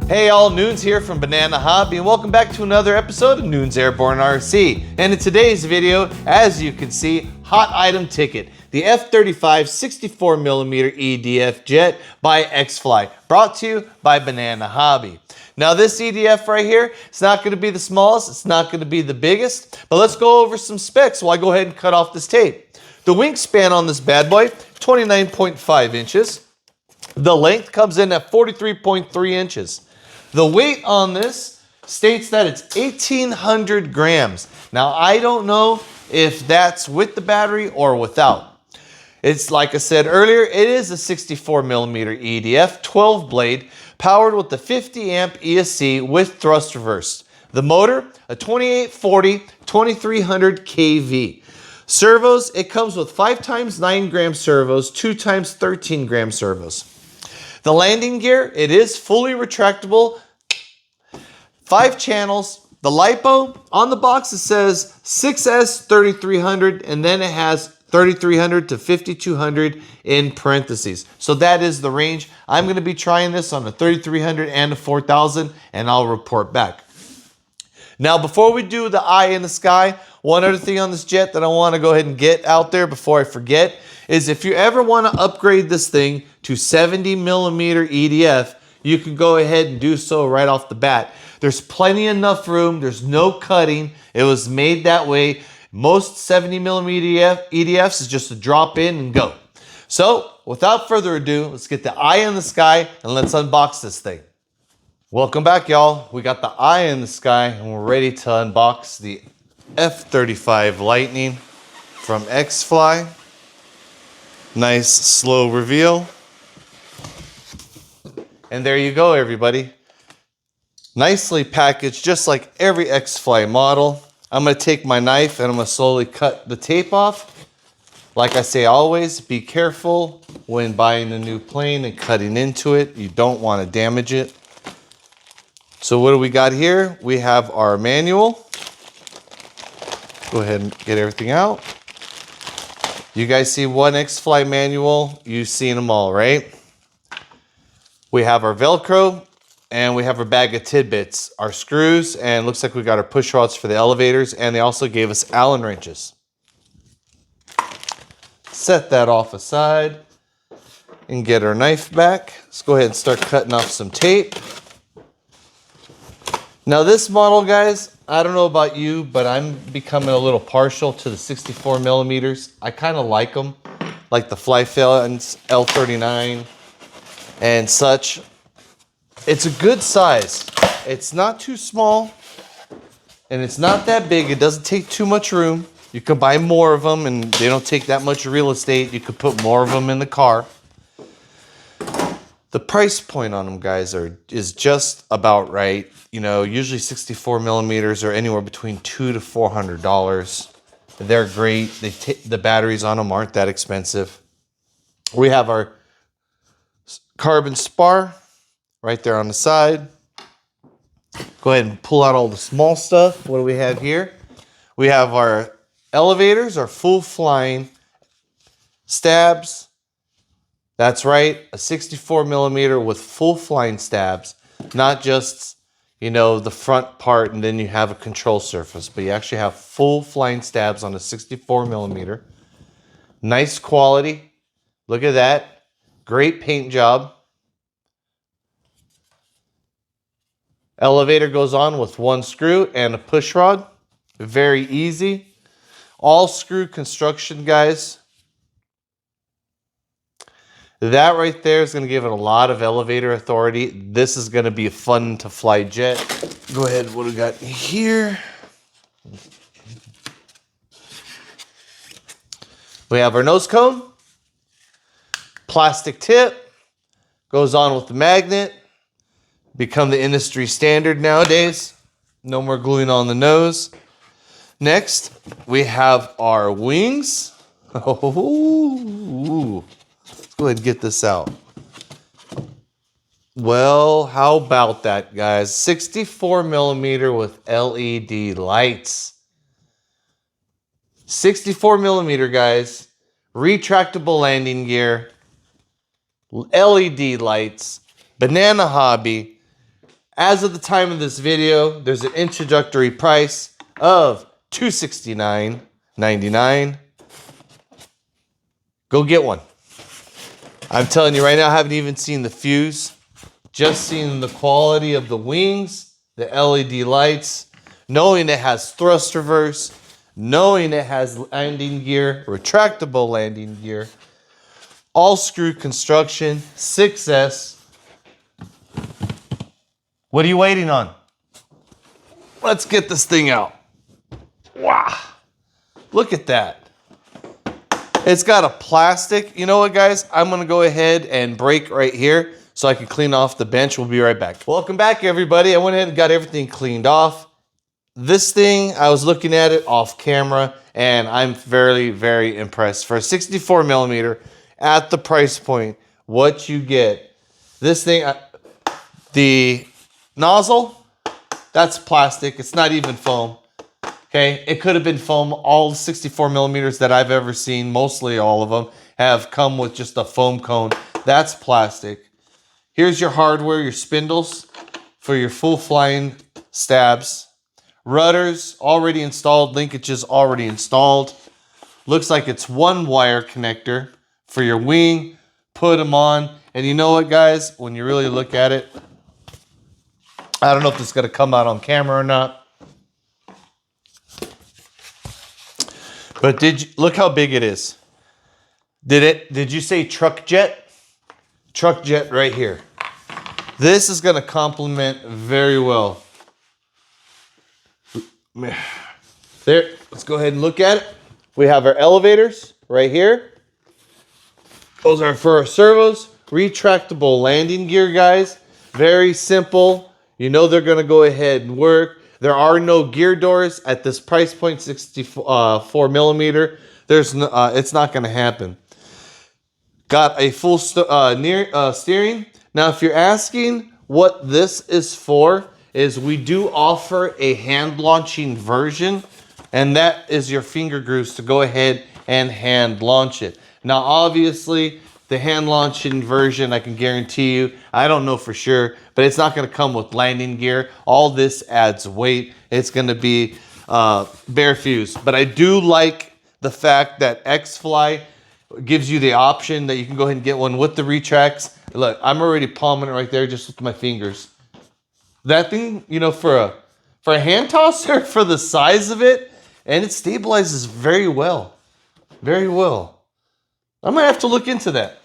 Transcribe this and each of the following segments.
Hey all, Noons here from Banana Hobby, and welcome back to another episode of Noons Airborne RC. And in today's video, as you can see, hot item ticket, the F-35 64mm EDF jet by XFly, brought to you by Banana Hobby. Now this EDF right here, it's not going to be the smallest, it's not going to be the biggest, but let's go over some specs while I go ahead and cut off this tape. The wingspan on this bad boy, 29.5 inches. The length comes in at 43.3 inches. The weight on this states that it's 1,800 grams. Now, I don't know if that's with the battery or without. It's like I said earlier, it is a 64mm EDF 12 blade powered with the 50 amp ESC with thrust reverse. The motor, a 2840 2300 kV. Servos, it comes with 5x 9 gram servos, 2x 13 gram servos. The landing gear, it is fully retractable, 5 channels. The LiPo, on the box it says 6S 3300, and then it has 3300 to 5200 in parentheses. So that is the range. I'm going to be trying this on a 3300 and a 4000, and I'll report back. Now, before we do the eye in the sky, one other thing on this jet that I want to go ahead and get out there before I forget is if you ever want to upgrade this thing to 70mm EDF, you can go ahead and do so right off the bat. There's plenty enough room. There's no cutting. It was made that way. Most 70mm EDFs is just a drop in and go. So without further ado, let's get the eye in the sky and let's unbox this thing. Welcome back, y'all. We got the eye in the sky and we're ready to unbox the F-35 Lightning from XFly. Nice slow reveal. And there you go, everybody. Nicely packaged, just like every XFly model. I'm going to take my knife and I'm going to slowly cut the tape off. Like I say always, be careful when buying a new plane and cutting into it. You don't want to damage it. So what do we got here? We have our manual. Go ahead and get everything out. You guys see one XFly manual, you've seen them all, right? We have our Velcro and we have our bag of tidbits, our screws, and looks like we got our push rods for the elevators, and they also gave us Allen wrenches. Set that off aside and get our knife back. Let's go ahead and start cutting off some tape. Now this model, guys, I don't know about you, but I'm becoming a little partial to the 64mm. I kind of like them, like the Flyfans L39 and such. It's a good size. It's not too small and it's not that big. It doesn't take too much room. You could buy more of them and they don't take that much real estate. You could put more of them in the car. The price point on them, guys, is just about right. You know, usually 64mm are anywhere between $200 to $400. They're great. The batteries on them aren't that expensive. We have our carbon spar right there on the side. Go ahead and pull out all the small stuff. What do we have here? We have our elevators, our full flying stabs. That's right, a 64mm with full flying stabs, not just, you know, the front part and then you have a control surface, but you actually have full flying stabs on a 64mm. Nice quality. Look at that. Great paint job. Elevator goes on with one screw and a push rod. Very easy. All screw construction, guys. That right there is going to give it a lot of elevator authority. This is going to be a fun to fly jet. Go ahead, what do we got here? We have our nose cone. Plastic tip. Goes on with the magnet. Become the industry standard nowadays. No more gluing on the nose. Next, we have our wings. Oh, let's go ahead and get this out. Well, how about that, guys? 64mm with LED lights. 64mm, guys. Retractable landing gear. LED lights. Banana Hobby. As of the time of this video, there's an introductory price of $269.99. Go get one. I'm telling you right now, I haven't even seen the fuse. Just seeing the quality of the wings, the LED lights, knowing it has thrust reverse, knowing it has landing gear, retractable landing gear, all screw construction, 6S. What are you waiting on? Let's get this thing out. Wow. Look at that. It's got a plastic. You know what, guys? I'm going to go ahead and break right here so I can clean off the bench. We'll be right back. Welcome back, everybody. I went ahead and got everything cleaned off. This thing, I was looking at it off camera, and I'm very, very impressed. For a 64mm at the price point, what you get. This thing, the nozzle, that's plastic. It's not even foam. Okay, it could have been foam. All the 64mm that I've ever seen, mostly all of them, have come with just a foam cone. That's plastic. Here's your hardware, your spindles for your full flying stabs. Rudders already installed, linkages already installed. Looks like it's one wire connector for your wing. Put them on. And you know what, guys? When you really look at it, I don't know if this is going to come out on camera or not. But look how big it is. Did you say truck jet? Truck jet right here. This is going to complement very well. There, let's go ahead and look at it. We have our elevators right here. Those are for our servos. Retractable landing gear, guys. Very simple. You know they're going to go ahead and work. There are no gear doors at this price point, 64mm. There's no, it's not going to happen. Got a full steering. Now, if you're asking what this is for, is we do offer a hand launching version, and that is your finger grooves to go ahead and hand launch it. Now, obviously, the hand launching version, I can guarantee you, I don't know for sure, but it's not going to come with landing gear. All this adds weight. It's going to be bare fuse. But I do like the fact that XFly gives you the option that you can go ahead and get one with the retracts. Look, I'm already palming it right there just with my fingers. That thing, you know, for a hand tosser, for the size of it, and it stabilizes very well. Very well. I might have to look into that.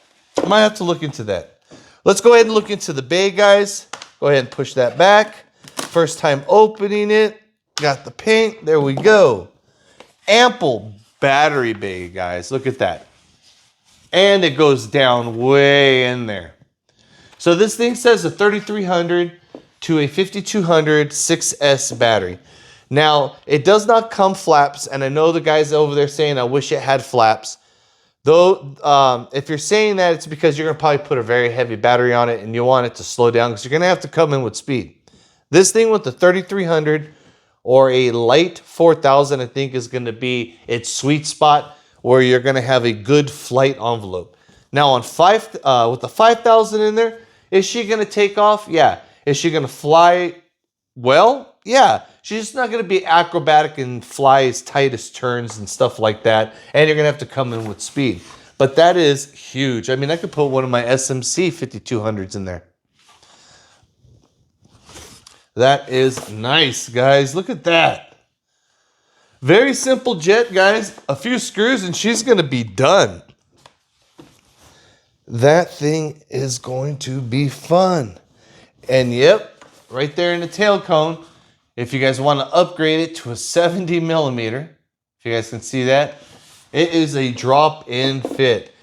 Let's go ahead and look into the bay, guys. Go ahead and push that back. First time opening it. Got the paint. There we go. Ample battery bay, guys. Look at that. And it goes down way in there. So this thing says a 3300 to a 5200 6S battery. Now, it does not come flaps, and I know the guys over there saying, I wish it had flaps. Though, if you're saying that, it's because you're going to probably put a very heavy battery on it and you want it to slow down because you're going to have to come in with speed. This thing with the 3300 or a light 4000, I think, is going to be its sweet spot where you're going to have a good flight envelope. Now, on with the 5000 in there, is she going to take off? Yeah. Is she going to fly well? Yeah. She's just not going to be acrobatic and fly as tight as turns and stuff like that. And you're going to have to come in with speed. But that is huge. I mean, I could put one of my SMC 5200s in there. That is nice, guys. Look at that. Very simple jet, guys. A few screws and she's going to be done. That thing is going to be fun. And yep, right there in the tail cone, if you guys want to upgrade it to a 70mm, if you guys can see that, it is a drop-in fit.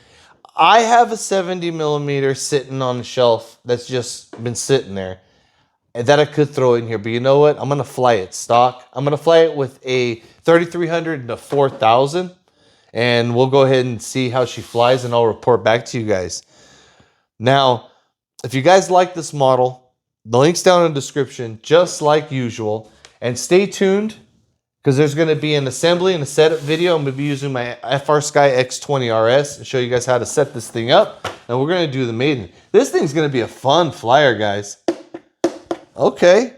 I have a 70mm sitting on the shelf that's just been sitting there that I could throw in here. But you know what? I'm going to fly it stock. I'm going to fly it with a 3300 and a 4000. And we'll go ahead and see how she flies, and I'll report back to you guys. Now, if you guys like this model, the link's down in the description, just like usual. And stay tuned, because there's going to be an assembly and a setup video. I'm going to be using my FR Sky X20 RS and show you guys how to set this thing up. And we're going to do the maiden. This thing's going to be a fun flyer, guys. Okay.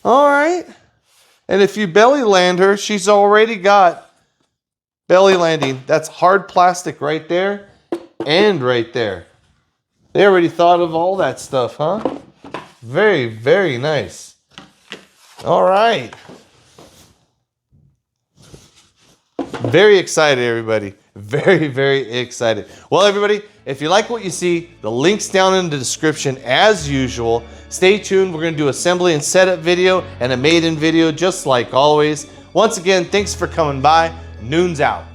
All right. And if you belly land her, she's already got belly landing. That's hard plastic right there and right there. They already thought of all that stuff, huh? Very, very nice. All right. Very excited, everybody. Very, very excited. Well, everybody, if you like what you see, the link's down in the description as usual. Stay tuned. We're going to do assembly and setup video and a maiden video just like always. Once again, thanks for coming by. Noon's out.